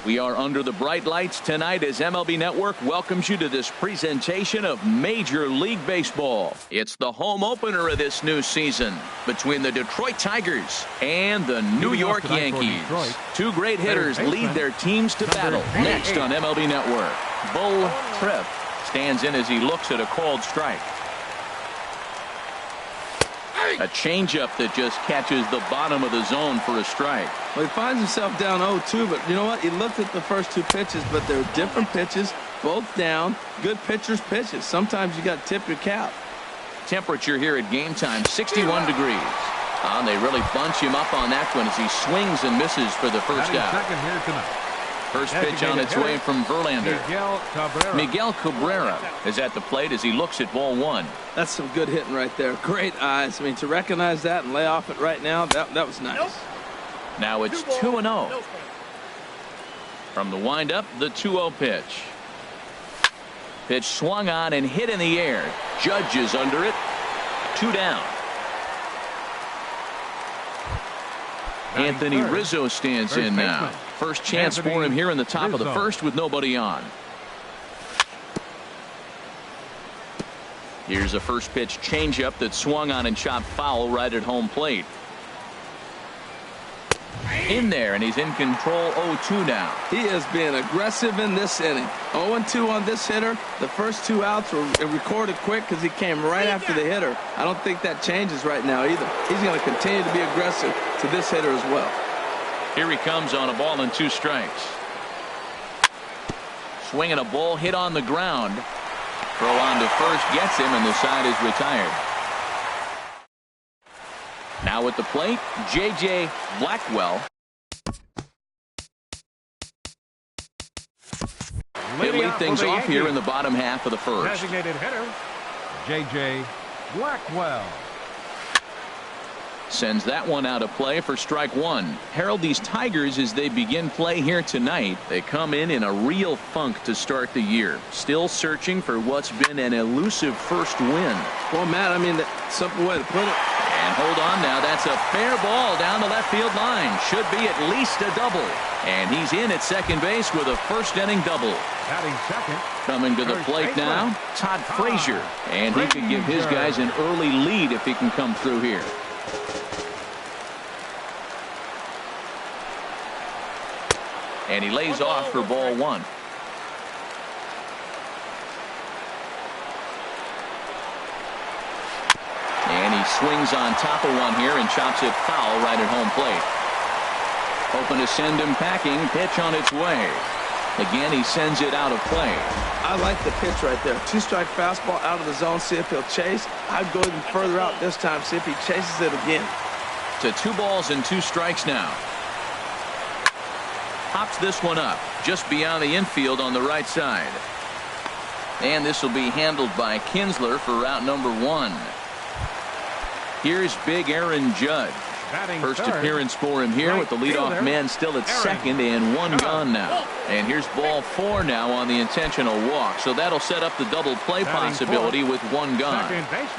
We are under the bright lights tonight as MLB Network welcomes you to this presentation of Major League Baseball. It's the home opener of this new season between the Detroit Tigers and the New York Yankees. Two great hitters lead their teams to battle next on MLB Network. Bull Tripp stands in as he looks at a called strike. A changeup that just catches the bottom of the zone for a strike. Well, he finds himself down 0-2, but you know what? He looked at the first two pitches, but they're different pitches, both down. Good pitchers' pitches. Sometimes you got to tip your cap. Temperature here at game time, 61 degrees. They really bunch him up on that one as he swings and misses for the first out. Second here tonight. First pitch on its way from Verlander. Miguel Cabrera is at the plate as he looks at ball one. That's some good hitting right there. Great eyes. I mean, to recognize that and lay off it right now, that was nice. Now it's 2-0. From the windup, the 2-0 pitch. Pitch swung on and hit in the air. Judge is under it. 2 down. Anthony Rizzo stands in now. First chance for him here in the top of the first with nobody on. Here's a first pitch changeup that swung on and chopped foul right at home plate. in there, and he's in control 0-2 now. He is being aggressive in this inning. 0-2 on this hitter. The first 2 outs were recorded quick because he came right after the hitter. I don't think that changes right now either. He's going to continue to be aggressive to this hitter as well. Here he comes on a ball and 2 strikes. Swinging a ball hit on the ground. Throw on to first gets him, and the side is retired. Now at the plate, J.J. Blackwell. He'll lead things off here in the bottom half of the first. Designated hitter, J.J. Blackwell. Sends that one out of play for strike 1. Harold, these Tigers, as they begin play here tonight, they come in a real funk to start the year. Still searching for what's been an elusive first win. Well, Matt, I mean, that's a simple way to put it. And hold on now, that's a fair ball down the left field line. Should be at least a double. And he's in at second base with a first inning double. Batting second. Coming to the plate now, Todd Frazier. And he could give his guys an early lead if he can come through here. And he lays off for ball 1. And he swings on top of one here and chops it foul right at home plate. Hoping to send him packing. Pitch on its way. Again, he sends it out of play. I like the pitch right there. 2-strike fastball out of the zone. See if he'll chase. I'd go even further out this time. See if he chases it again. To 2 balls and 2 strikes now. Pops this one up just beyond the infield on the right side. And this will be handled by Kinsler for route number 1. Here's big Aaron Judge. First appearance for him here with the leadoff man still at second and 1 gone now. And here's ball 4 now on the intentional walk. So that'll set up the double play possibility with 1 gone.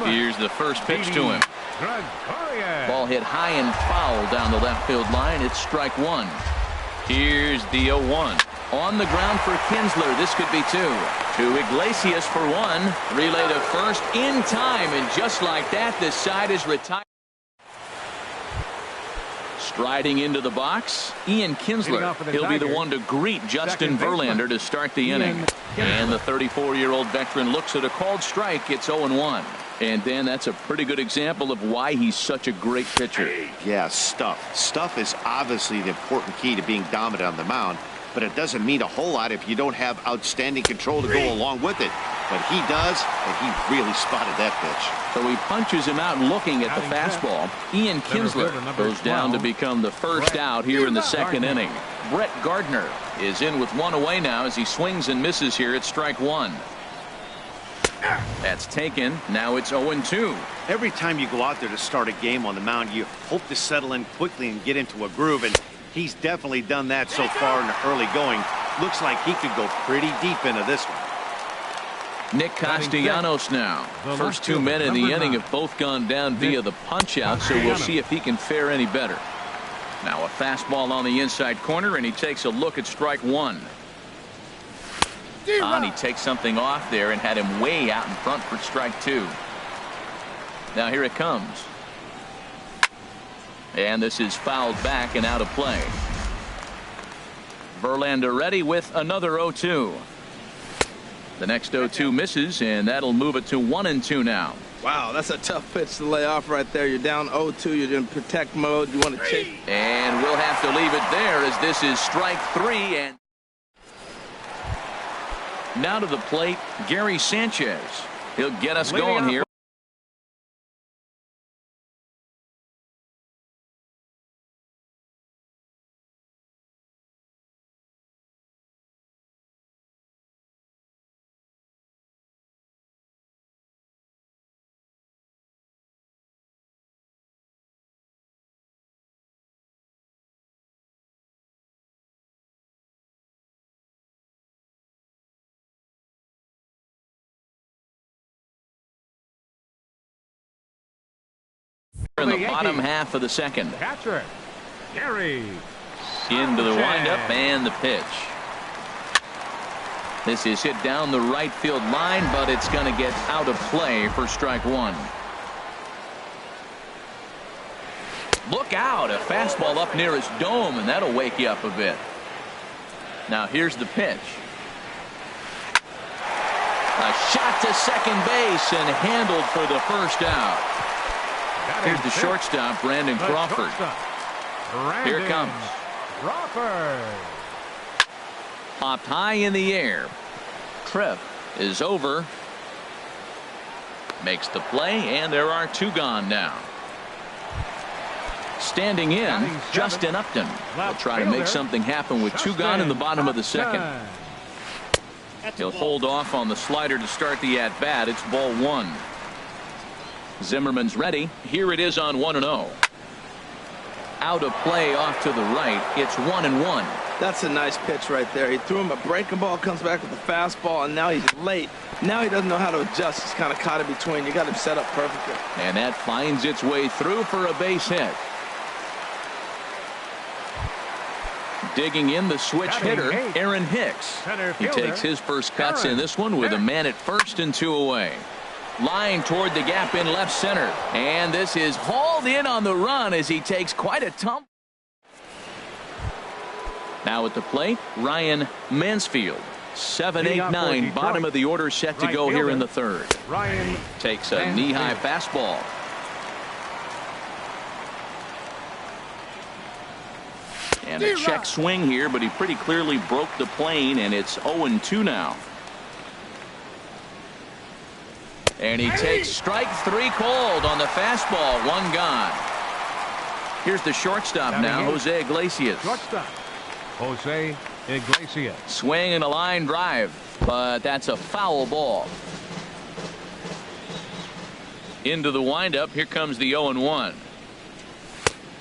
Here's the first pitch to him. Ball hit high and foul down the left field line. It's strike 1. Here's the 0-1. On the ground for Kinsler. This could be 2. To Iglesias for 1. Relay to first in time. And just like that, this side is retired. Striding into the box, Ian Kinsler. He'll be the one to greet Justin Verlander to start the inning. And the 34-year-old veteran looks at a called strike. It's 0-1. And Dan, that's a pretty good example of why he's such a great pitcher. Yeah, stuff. Stuff is obviously the important key to being dominant on the mound, but it doesn't mean a whole lot if you don't have outstanding control to go along with it. But he does, and he really spotted that pitch. So he punches him out looking at the fastball. Ian Kinsler goes down to become the first out here in the second inning. Brett Gardner is in with 1 away now as he swings and misses here at strike 1. That's taken. Now it's 0-2. Every time you go out there to start a game on the mound, you hope to settle in quickly and get into a groove, and he's definitely done that so far in the early going. Looks like he could go pretty deep into this one. Nick Castellanos now. First 2 men in the inning have both gone down via the punch-out, so we'll see if he can fare any better. Now a fastball on the inside corner, and he takes a look at strike 1. And he takes something off there and had him way out in front for strike 2. Now here it comes. And this is fouled back and out of play. Verlander ready with another 0-2. The next 0-2 misses, and that'll move it to 1-2 now. Wow, that's a tough pitch to lay off right there. You're down 0-2. You're in protect mode. You want to chase. And we'll have to leave it there as this is strike 3. And now to the plate, Gary Sanchez. He'll get us going here. In the bottom half of the second. Catcher, Gary. Into the windup and the pitch. This is hit down the right field line, but it's going to get out of play for strike 1. Look out, a fastball up near his dome, and that'll wake you up a bit. Now here's the pitch. A shot to second base and handled for the first out. Here's the shortstop, Brandon Crawford. Here it comes. Crawford. Popped high in the air. Trip is over. Makes the play, and there are two gone now. Standing in, Justin Upton will try to make something happen with two gone in the bottom of the second. He'll hold off on the slider to start the at-bat. It's ball one. Zimmerman's ready. Here it is on 1-0. Out of play off to the right. It's 1-1. That's a nice pitch right there. He threw him a breaking ball, comes back with a fastball, and now he's late. Now he doesn't know how to adjust. He's kind of caught in between. You got him set up perfectly. And that finds its way through for a base hit. Digging in the switch hitter, Aaron Hicks. He takes his first cuts in this one with a man at first and two away. Line toward the gap in left center. And this is hauled in on the run as he takes quite a tumble. Now at the plate, Ryan Mansfield. 7-8-9, bottom of the order set to go here in the third. Ryan takes a knee-high fastball. And a check swing here, but he pretty clearly broke the plane, and it's 0-2 now. And he takes strike three called on the fastball. One gone. Here's the shortstop now, Jose Iglesias. Shortstop, Jose Iglesias. Swing and a line drive, but that's a foul ball. Into the windup. Here comes the 0-1.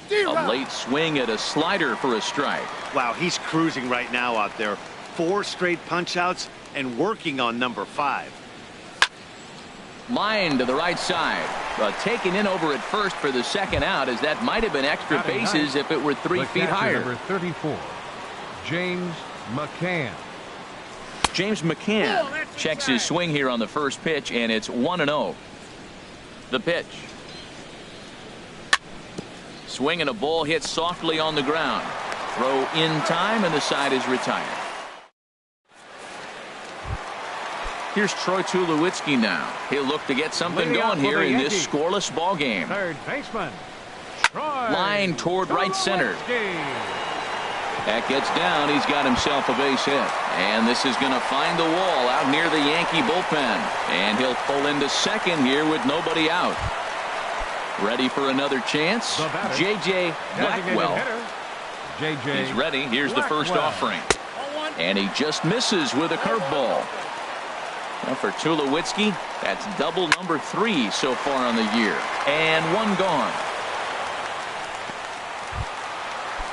A late swing at a slider for a strike. Wow, he's cruising right now out there. 4 straight punch outs and working on number 5. Line to the right side. Taken in over at first for the second out, as that might have been extra bases if it were 3 feet higher. Number 34, James McCann. James McCann checks his swing here on the first pitch, and it's 1-0. The pitch. Swing and a ball hit softly on the ground. Throw in time, and the side is retired. Here's Troy Tulowitzki now. He'll look to get something going here in this scoreless ball game. Third baseman, Troy. Line toward right center. That gets down. He's got himself a base hit. And this is going to find the wall out near the Yankee bullpen. And he'll pull into second here with nobody out. Ready for another chance. J.J. Blackwell. He's ready. Here's the first offering. And he just misses with a curveball. Now for Tulowitzki, that's double number 3 so far on the year. And one gone.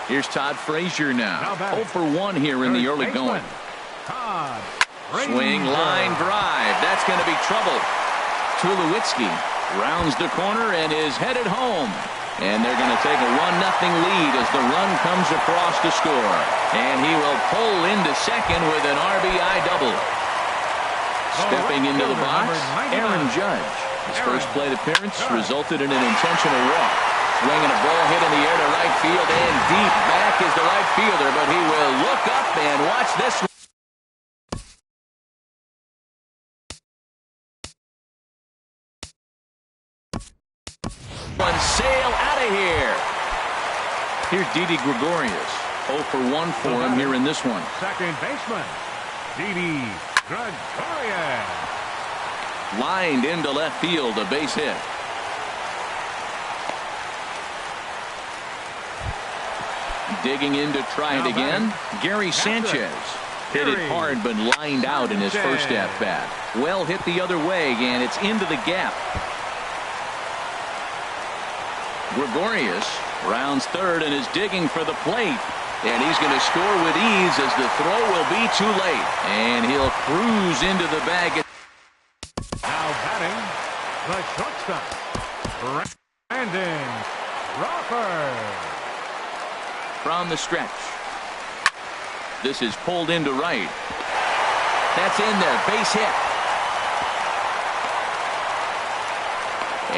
Here's Todd Frazier now. 0 for 1 here in the early going. Swing, line, drive. That's going to be trouble. Tulowitzki rounds the corner and is headed home. And they're going to take a 1-0 lead as the run comes across to score. And he will pull into second with an RBI double. Stepping into the box, Aaron Judge. His first plate appearance resulted in an intentional walk. Swinging a ball hit in the air to right field, and deep back is the right fielder, but he will look up and watch this one. Sail out of here. Here's Didi Gregorius. 0 for 1 for him here in this one. Second baseman, Didi Gregorius. Lined into left field, a base hit. Digging in to try it again, Gary Sanchez. Hit it hard but lined out in his first at-bat. Well hit the other way, and it's into the gap. Gregorius rounds third and is digging for the plate. And he's going to score with ease as the throw will be too late. And he'll cruise into the bag. Now batting, the shortstop, Brandon Crawford. From the stretch. This is pulled into right. That's in there. Base hit.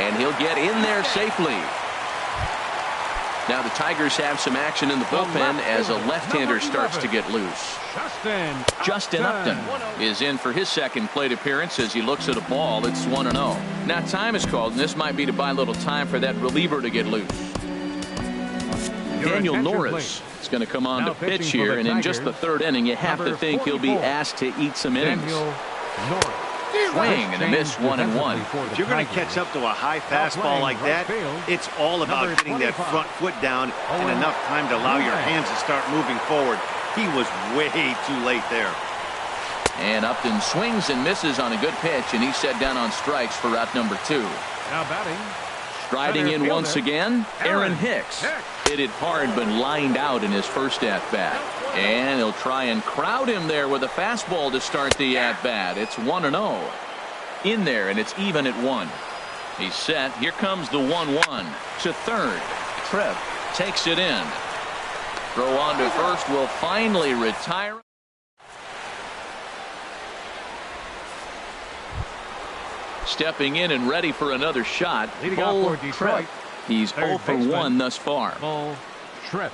And he'll get in there safely. Now the Tigers have some action in the bullpen as a left-hander starts to get loose. Justin Upton is in for his second plate appearance as he looks at a ball. It's 1-0. Now time is called, and this might be to buy a little time for that reliever to get loose. Daniel Norris is going to come on to pitch here, and in just the third inning, you have to think he'll be asked to eat some innings. Swing and a miss, 1-1. If you're going to catch up to a high fastball like that, it's all about getting that front foot down and enough time to allow your hands to start moving forward. He was way too late there. And Upton swings and misses on a good pitch, and he's set down on strikes for out number 2. Now batting. Striding in once again, Aaron Hicks. Hit it hard but lined out in his first at-bat. And he'll try and crowd him there with a fastball to start the at-bat. It's 1-0. In there, and it's even at 1. He's set. Here comes the 1-1 to third. Tripp takes it in. Throw on to first will finally retire. Stepping in and ready for another shot. Leading off for Detroit. He's 0 for 1 thus far. Tripp.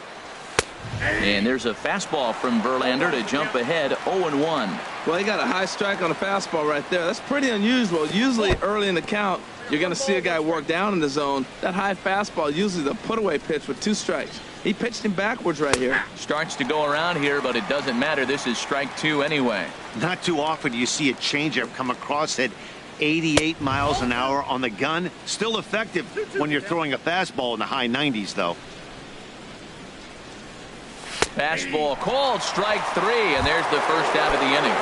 And there's a fastball from Verlander to jump ahead 0-1. Well, he got a high strike on a fastball right there. That's pretty unusual. Usually early in the count, you're going to see a guy work down in the zone. That high fastball, usually the put-away pitch with 2 strikes. He pitched him backwards right here. Starts to go around here, but it doesn't matter. This is strike 2 anyway. Not too often do you see a changeup come across at 88 miles an hour on the gun. Still effective when you're throwing a fastball in the high 90s, though. Fastball called, strike 3, and there's the first out of the inning.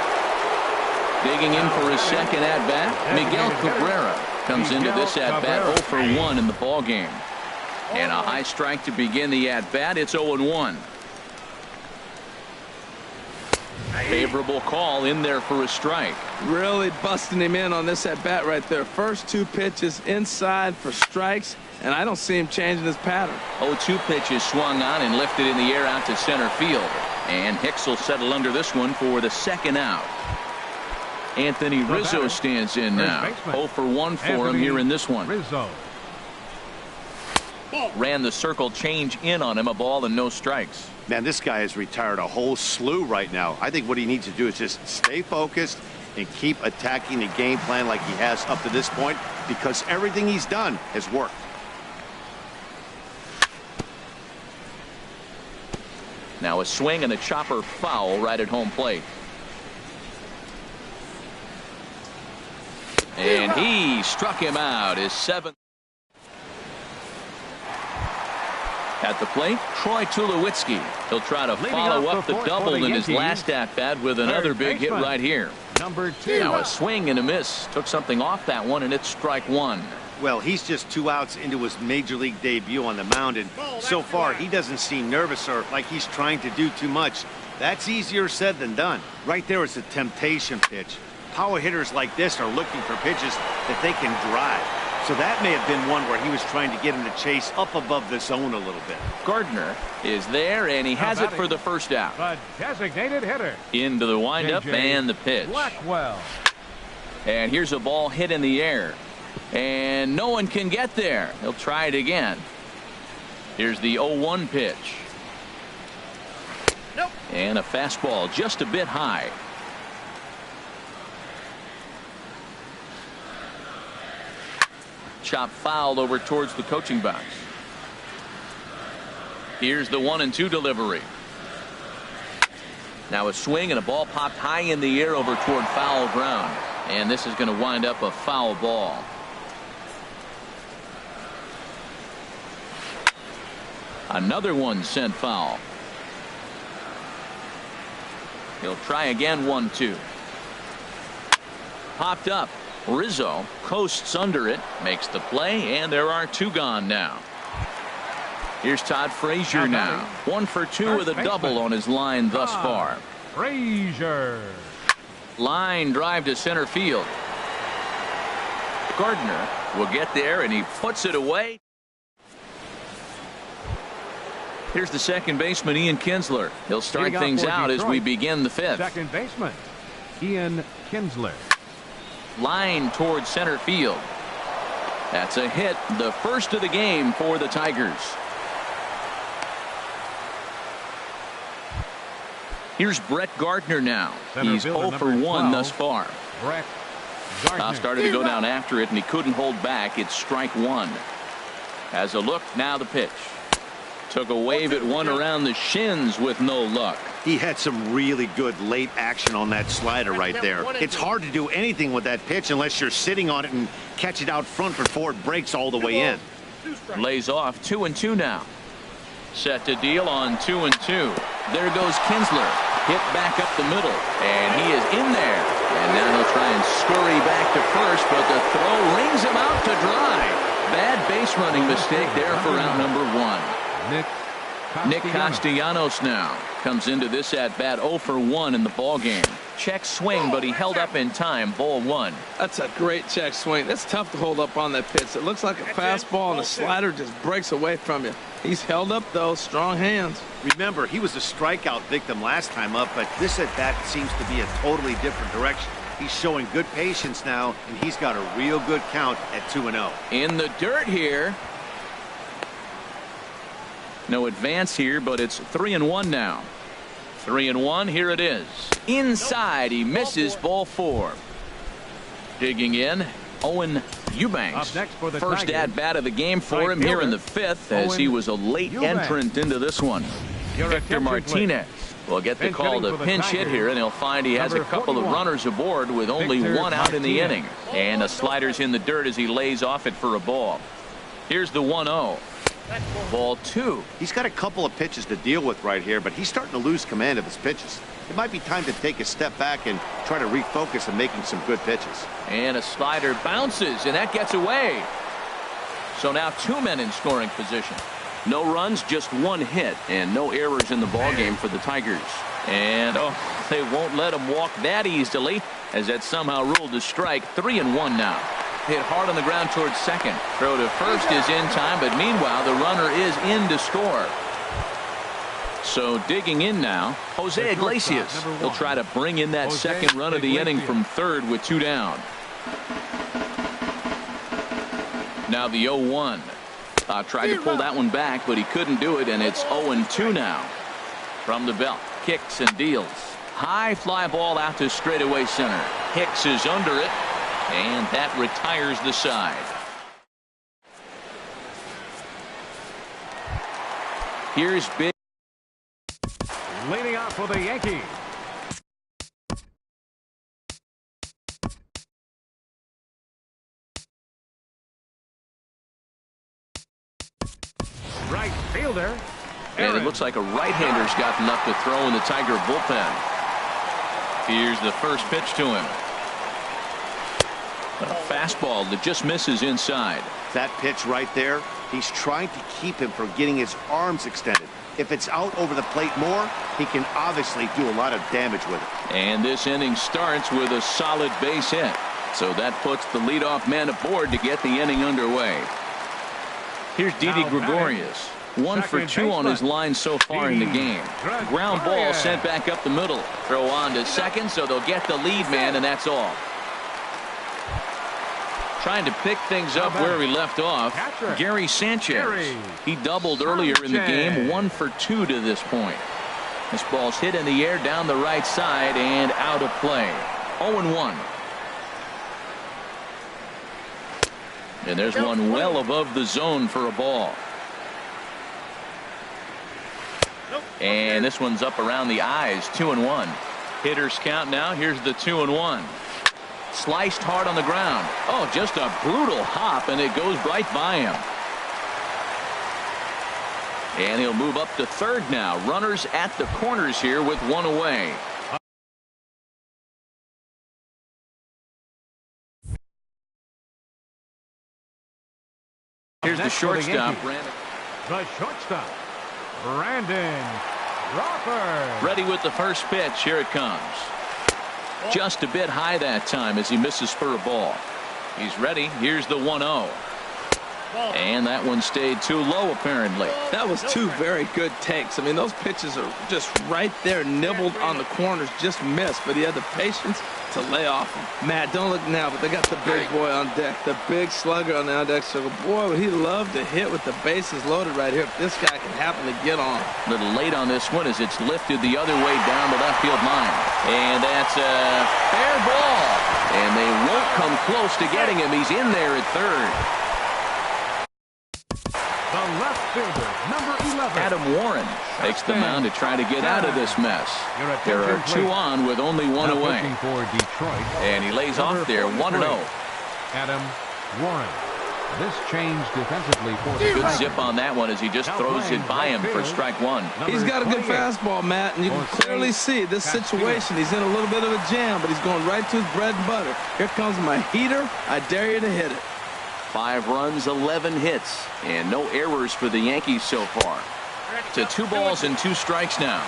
Digging in for his second at-bat, Miguel Cabrera comes into this at-bat 0 for 1 in the ballgame. And a high strike to begin the at-bat. It's 0-1. Favorable call in there for a strike. Really busting him in on this at-bat right there. First 2 pitches inside for strikes, and I don't see him changing his pattern. 0-2 pitch is swung on and lifted in the air out to center field. And Hicks will settle under this one for the second out. Anthony Rizzo stands in now. 0 for 1 for him here in this one. Ran the circle change in on him, a ball and no strikes. Man, this guy has retired a whole slew right now. I think what he needs to do is just stay focused and keep attacking the game plan like he has up to this point, because everything he's done has worked. Now a swing and a chopper foul right at home plate. And he struck him out. His 7th. At the plate, Troy Tulowitzki. He'll try to follow up the double in his last at-bat with another big hit right here. Number 2. Now a swing and a miss. Took something off that one, and it's strike 1. Well, he's just 2 outs into his major league debut on the mound, and so far he doesn't seem nervous or like he's trying to do too much. That's easier said than done. Right there is a temptation pitch. Power hitters like this are looking for pitches that they can drive. So that may have been one where he was trying to get him to chase up above the zone a little bit. Gardner is there, and he has it for the first out. The designated hitter. Into the windup and the pitch. Blackwell. And here's a ball hit in the air. And no one can get there. He'll try it again. Here's the 0-1 pitch. Nope. And a fastball just a bit high. Chop fouled over towards the coaching box. Here's the 1-2 delivery. Now a swing and a ball popped high in the air over toward foul ground. And this is going to wind up a foul ball. Another one sent foul. He'll try again, 1-2. Popped up. Rizzo coasts under it, makes the play, and there are 2 gone now. Here's Todd Frazier now. 1 for 2 with a double on his line thus far. Frazier. Line drive to center field. Gardner will get there, and he puts it away. Here's the second baseman, Ian Kinsler. He'll start things out as we begin the 5th. Second baseman, Ian Kinsler. Line towards center field. That's a hit, the first of the game for the Tigers. Here's Brett Gardner now. Center He's fielder 0 for number 1 thus 12, far. Brett Gardner. Started to go down after it, and he couldn't hold back. It's strike one. Has a look, now the pitch. Took a wave at one around the shins with no luck. He had some really good late action on that slider right there. It's hard to do anything with that pitch unless you're sitting on it and catch it out front before it breaks all the way in. Lays off 2-2 now. Set to deal on 2-2. There goes Kinsler. Hit back up the middle, and he is in there. And now he'll try and scurry back to first, but the throw rings him out to dry. Bad base running mistake there for out number 1. Nick Castellanos now comes into this at bat 0 for 1 in the ball game. Check swing, but he held up in time. Ball 1. That's a great check swing. That's tough to hold up on that pitch. It looks like a fastball, and the slider just breaks away from you. He's held up, though. Strong hands. Remember, he was a strikeout victim last time up, but this at bat seems to be a totally different direction. He's showing good patience now, and he's got a real good count at 2-0. In the dirt here. No advance here, but it's 3-1 now. 3-1, here it is. Inside, he misses. Ball 4. Digging in, Owen Eubanks. First at bat of the game for him here in the 5th, as he was a late entrant into this one. Victor Martinez will get the call to pinch hit here, and he'll find he has a couple of runners aboard with only 1 out in the inning. And a slider's in the dirt as he lays off it for a ball. Here's the 1-0. Ball 2. He's got a couple of pitches to deal with right here, but he's starting to lose command of his pitches. It might be time to take a step back and try to refocus on making some good pitches. And a slider bounces, and that gets away. So now 2 men in scoring position. No runs, just 1 hit, and no errors in the ball game for the Tigers. And they won't let him walk that easily, as that somehow ruled a strike. 3-1 now. Hit hard on the ground towards second. Throw to first is in time, but meanwhile the runner is in to score. So digging in now, Jose Iglesias. He'll try to bring in that second run of the inning from third with 2 down. Now the 0-1. Tried to pull that one back, but he couldn't do it, and it's 0-2 now. From the belt, kicks and deals. High fly ball out to straightaway center. Hicks is under it. And that retires the side. Here's big. Leading off for the Yankees. Right fielder. And it looks like a right-hander's got enough to throw in the Tiger bullpen. Here's the first pitch to him. A fastball that just misses inside. That pitch right there, he's trying to keep him from getting his arms extended. If it's out over the plate more, he can obviously do a lot of damage with it. And this inning starts with a solid base hit. So that puts the leadoff man aboard to get the inning underway. Here's Didi Gregorius. 1 for 2 on his line so far in the game. Ground ball sent back up the middle. Throw on to second, so they'll get the lead man, and that's all. Trying to pick things up where we left off, Gary Sanchez. He doubled earlier in the game, 1 for 2 to this point. This ball's hit in the air down the right side and out of play. 0-1. And there's one well above the zone for a ball. And this one's up around the eyes. 2-1. Hitters count now. Here's the 2-1. Sliced hard on the ground. Oh, just a brutal hop, and it goes right by him. And he'll move up to third now. Runners at the corners here with 1 away. Here's the shortstop. The shortstop, Brandon Crawford. Ready with the first pitch. Here it comes. Just a bit high that time as he misses for a ball. He's ready. Here's the 1-0. And that one stayed too low, apparently. That was two very good takes. I mean, those pitches are just right there, nibbled on the corners, just missed. But he had the patience to lay off him. Matt, don't look now, but they got the big boy on deck, the big slugger on the on-deck circle. Boy, would he love to hit with the bases loaded right here if this guy can happen to get on. A little late on this one as it's lifted the other way down the left field line. And that's a fair ball. And they won't come close to getting him. He's in there at third. The left fielder, number 11. Adam Warren takes the mound to try to get out of this mess. There are two on with only one away. For Detroit, And he lays off there 1-0. Adam Warren. This change defensively for the Good Tigers. zip on that one as he just throws it by him for strike one. He's got a good fastball, Matt, and you can clearly see this situation. He's in a little bit of a jam, but he's going right to his bread and butter. Here comes my heater. I dare you to hit it. 5 runs, 11 hits, and no errors for the Yankees so far. To 2 balls and 2 strikes now.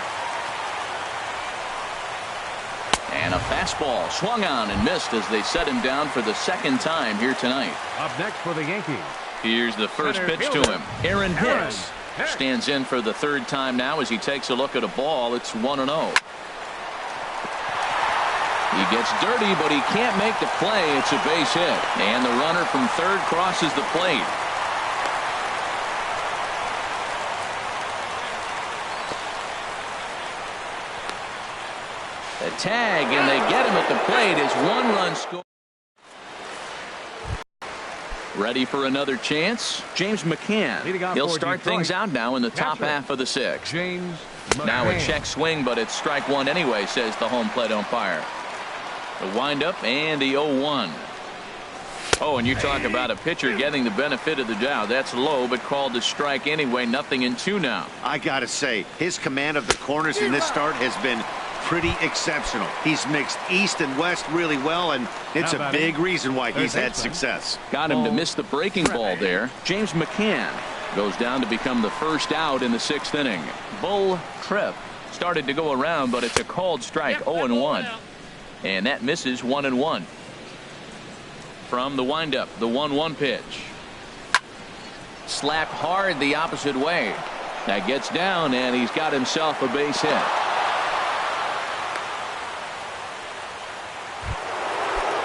And a fastball swung on and missed as they set him down for the second time here tonight. Up next for the Yankees. Here's the first pitch to him. Aaron Hicks stands in for the third time now as he takes a look at a ball. It's 1-0. He gets dirty, but he can't make the play. It's a base hit. And the runner from third crosses the plate. The tag, and they get him at the plate as 1-run score. Ready for another chance? James McCann. He'll start things out now in the top half of the 6th. James Now a McCann. check swing, but it's strike one anyway, says the home plate umpire. The windup and the 0-1. Oh, and you talk about a pitcher getting the benefit of the doubt. That's low, but called to strike anyway. Nothing in 2 now. I gotta say, his command of the corners in this start has been pretty exceptional. He's mixed east and west really well, and it's a big reason why he's had success. Got him to miss the breaking ball there. James McCann goes down to become the first out in the 6th inning. Bull Tripp started to go around, but it's a called strike. 0-1. And that misses 1-1. From the windup, the 1-1 pitch. Slapped hard the opposite way. That gets down, and he's got himself a base hit.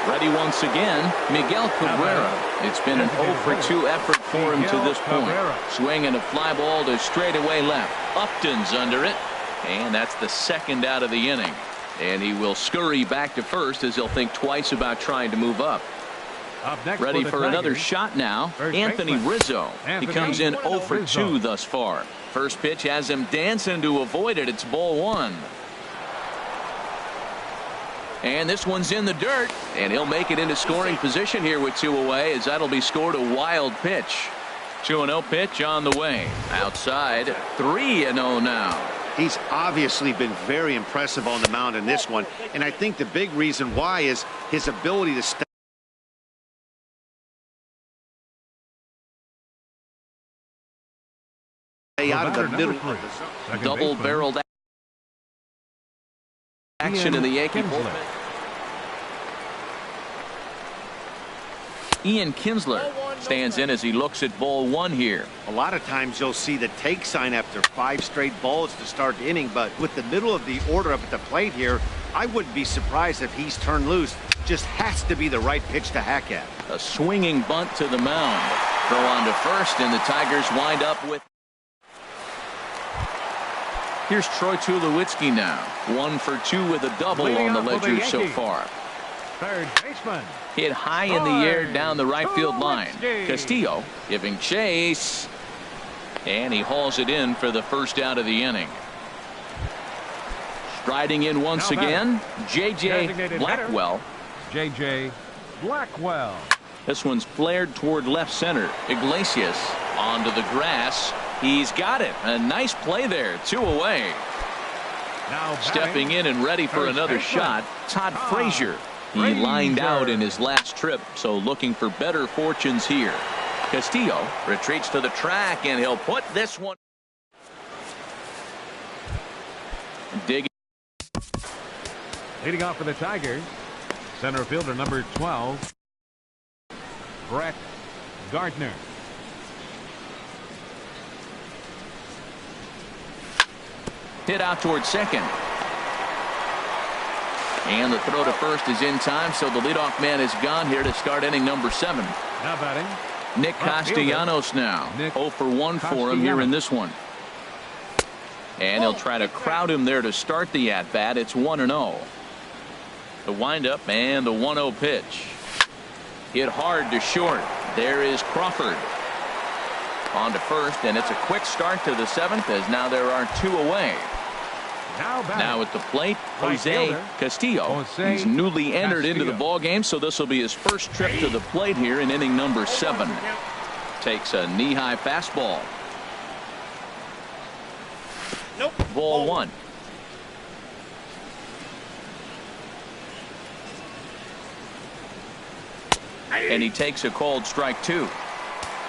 Ready once again, Miguel Cabrera. It's been an 0-for-2 effort for him to this point. Swinging a fly ball to straightaway left. Upton's under it, and that's the second out of the inning. And he will scurry back to first as he'll think twice about trying to move up. Up next Ready the for another Tigers, shot now. first Anthony baseman. Rizzo. He Anthony comes in 0-for-2 Rizzo. thus far. First pitch has him dancing to avoid it. It's ball 1. And this one's in the dirt, and he'll make it into scoring position here with 2 away, as that'll be scored a wild pitch. 2-0 pitch on the way. Outside, 3-0 now. He's obviously been very impressive on the mound in this one, and I think the big reason why is his ability to stay out of the middle of the zone. Second Double-barreled action in the Yankee Kinsler. bullpen. Ian Kinsler stands in as he looks at ball 1 here. A lot of times you'll see the take sign after 5 straight balls to start the inning, but with the middle of the order up at the plate here, I wouldn't be surprised if he's turned loose. Just has to be the right pitch to hack at. A swinging bunt to the mound. Throw on to first, and the Tigers wind up with. Here's Troy Tulowitzki now. 1-for-2 with a double Leading on the off for the ledger so Yankees. far. Third baseman. Hit high in the air down the right field line. Tulowitzki. Castillo giving chase. And he hauls it in for the first out of the inning. Striding in once Now again, J.J. Designated Blackwell. J.J. Blackwell. This one's flared toward left center. Iglesias onto the grass. He's got it. A nice play there. 2 away. Now Stepping in and ready for First another baseman. shot, Todd Frazier. He Frazier. lined out in his last trip, so looking for better fortunes here. Castillo retreats to the track, and he'll put this one. Digging. Leading off for the Tigers, center fielder number 12, Brett Gardner. Hit out towards second. And the throw to first is in time, so the leadoff man is gone here to start inning number 7. Now batting, Nick Castellanos now. 0 for 1 for him here in this one. And he'll try to crowd him there to start the at-bat. It's 1-0. The windup and the 1-0 pitch. Hit hard to short. There is Crawford. On to first, and it's a quick start to the 7th as now there are 2 away. Now at the plate, Jose Castillo. He's newly entered into the ball game, so this will be his first trip to the plate here in inning number 7. Takes a knee-high fastball. Nope. Ball 1. And he takes a called strike 2.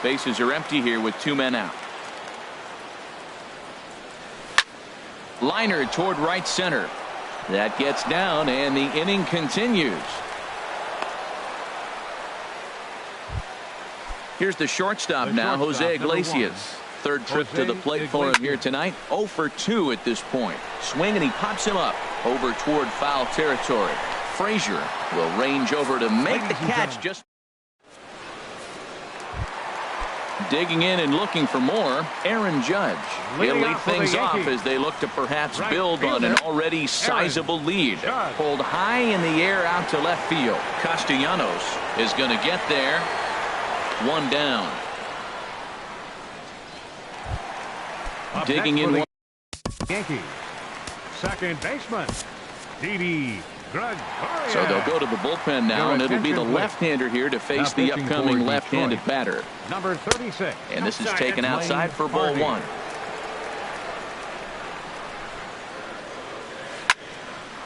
Bases are empty here with 2 men out. Liner toward right center. That gets down, and the inning continues. Here's the shortstop now, Jose Iglesias. Third trip to the plate for him here tonight. 0 for 2 at this point. Swing, and he pops him up over toward foul territory. Frazier will range over to make the catch. Just digging in and looking for more, Aaron Judge. He'll lead things off as they look to perhaps build on an already sizable lead. Pulled high in the air out to left field. Castellanos is going to get there. 1 down. Digging in. Yankee. Second baseman, Didi Gregorius. So they'll go to the bullpen now, and it'll be the left-hander here to face the upcoming left-handed batter. Number 36. And this is taken outside for ball 1.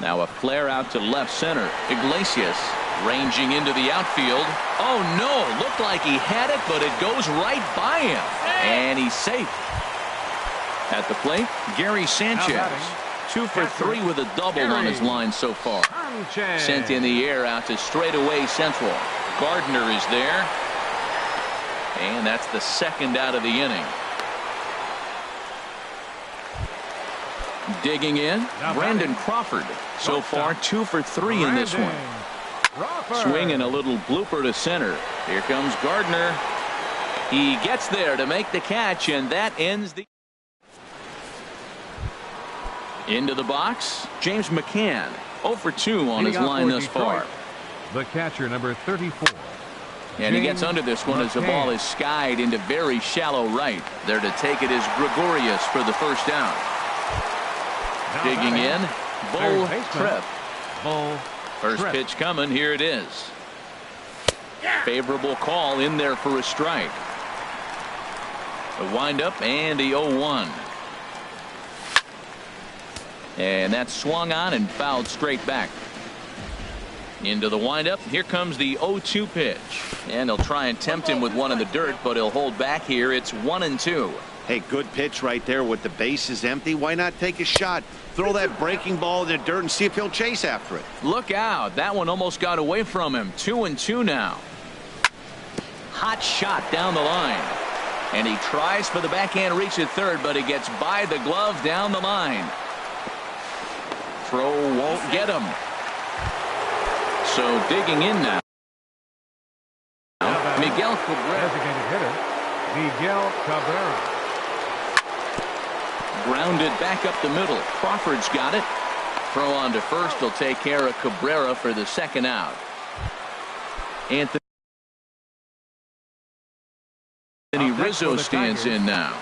Now a flare out to left center. Iglesias ranging into the outfield. Oh no, looked like he had it, but it goes right by him. And he's safe. At the plate, Gary Sanchez. 2 for 3 with a double on his line so far. Sent in the air out to straightaway central. Gardner is there. And that's the second out of the inning. Digging in, Brandon Crawford. So far 2 for 3 in this one. Swinging a little blooper to center. Here comes Gardner. He gets there to make the catch, and that ends the. Into the box, James McCann. 0 for 2 on his line thus far. The catcher, number 34. And he gets under this one as the ball is skied into very shallow right. There to take it is Gregorius for the first down. Digging in, Bull Tripp. First pitch coming. Here it is. Favorable call in there for a strike. The windup and the 0-1. And that's swung on and fouled straight back. Into the windup. Here comes the 0-2 pitch. And they'll try and tempt him with one in the dirt, but he'll hold back here. It's 1-2. Hey, good pitch right there with the bases empty. Why not take a shot? Throw that breaking ball in the dirt and see if he'll chase after it. Look out. That one almost got away from him. 2-2 now. Hot shot down the line. And he tries for the backhand reach at third, but he gets by the glove down the line. Throw won't get him. So digging in now. Miguel Cabrera. Designated hitter, Miguel Cabrera. Grounded back up the middle. Crawford's got it. Throw on to first will take care of Cabrera for the second out. Anthony Rizzo stands in now.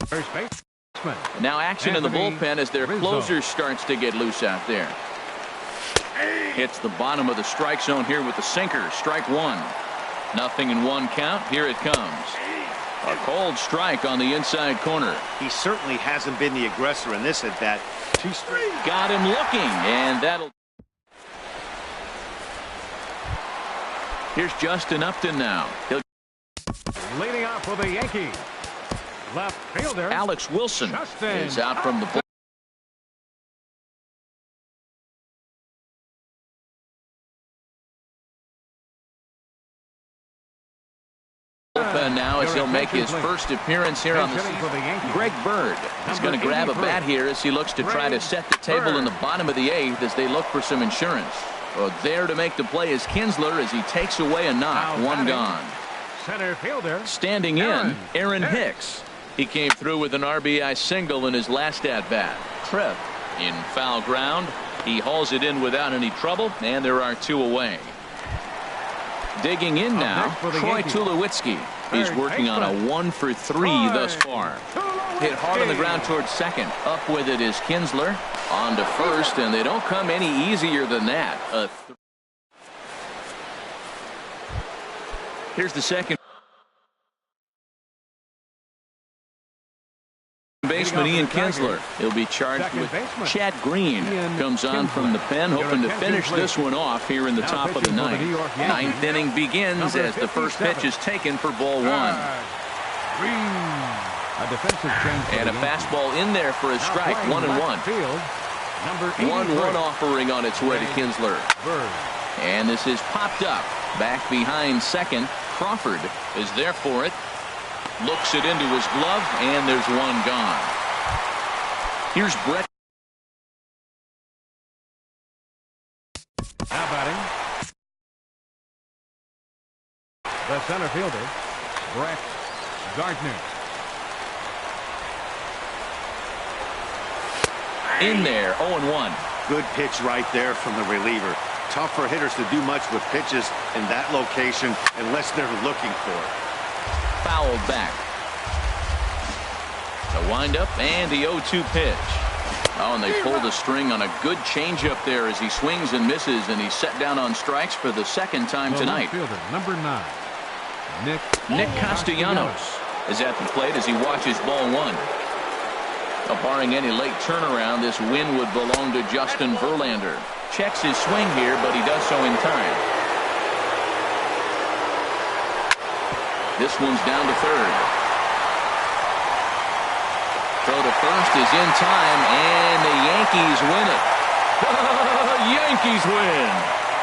First baseman. Now action in the bullpen as their closer starts to get loose out there. Hits the bottom of the strike zone here with the sinker. Strike 1. 0-1 count. Here it comes. A cold strike on the inside corner. He certainly hasn't been the aggressor in this at bat. 2 straight. Got him looking, and that'll. Here's Justin Upton now. He'll. Leading off for the Yankees. Left fielder Alex Wilson is out from the bullpen. shotgun now as he'll make his first appearance here on the season. Greg Bird is going to grab a bat here as he looks to try to set the table in the bottom of the 8th as they look for some insurance. Well, there to make the play is Kinsler as he takes away a knock. One gone. Center fielder. Standing in, Aaron Hicks. He came through with an RBI single in his last at-bat. Tripp in foul ground. He hauls it in without any trouble, and there are 2 away. Digging in now, Troy Tulowitzki. He's working on a 1-for-3 thus far. Hit hard on the ground towards second. Up with it is Kinsler. On to first, and they don't come any easier than that. Here's the second baseman, Ian Kinsler. He'll be charged with Chad Green. Comes on from the pen, hoping to finish this one off here in the top of the 9th. 9th inning begins as the first pitch is taken for ball 1. A defensive change. And a fastball in there for a strike. 1-1. 1-1 offering on its way to Kinsler. And this is popped up. Back behind second. Crawford is there for it. Looks it into his glove, and there's 1 gone. Here's Brett. Now batting, the center fielder, Brett Gardner. In there, 0-1. Good pitch right there from the reliever. Tough for hitters to do much with pitches in that location unless they're looking for it. Fouled back. The windup and the 0-2 pitch. Oh, and they pulled the string on a good changeup there as he swings and misses, and he's set down on strikes for the second time tonight. Fielder, number 9, Nick Castellanos is at the plate as he watches ball 1. Barring any late turnaround, this win would belong to Justin Verlander. Checks his swing here, but he does so in time. This one's down to third. Throw to first is in time, and the Yankees win it. Yankees win.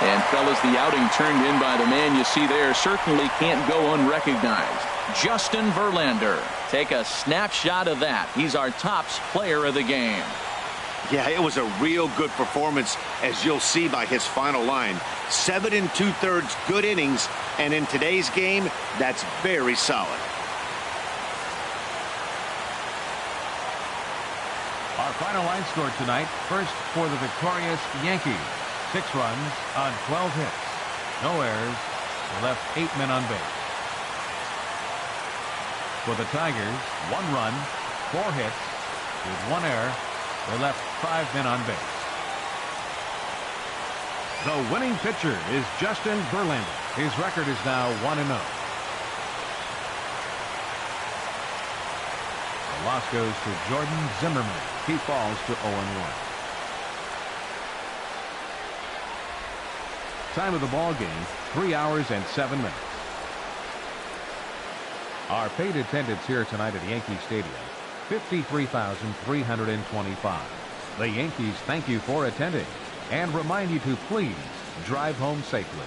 And fellas, the outing turned in by the man you see there certainly can't go unrecognized. Justin Verlander. Take a snapshot of that. He's our tops player of the game. Yeah, it was a real good performance, as you'll see by his final line. 7 2/3 good innings, and in today's game, that's very solid. Our final line score tonight, first for the victorious Yankees. 6 runs on 12 hits. No errors. Left 8 men on base. For the Tigers, 1 run, 4 hits, with 1 error. They left 5 men on base. The winning pitcher is Justin Verlander. His record is now 1-0. The loss goes to Jordan Zimmerman. He falls to 0-1. Time of the ball game, 3 hours and 7 minutes. Our paid attendance here tonight at Yankee Stadium, 53,325. The Yankees thank you for attending and remind you to please drive home safely.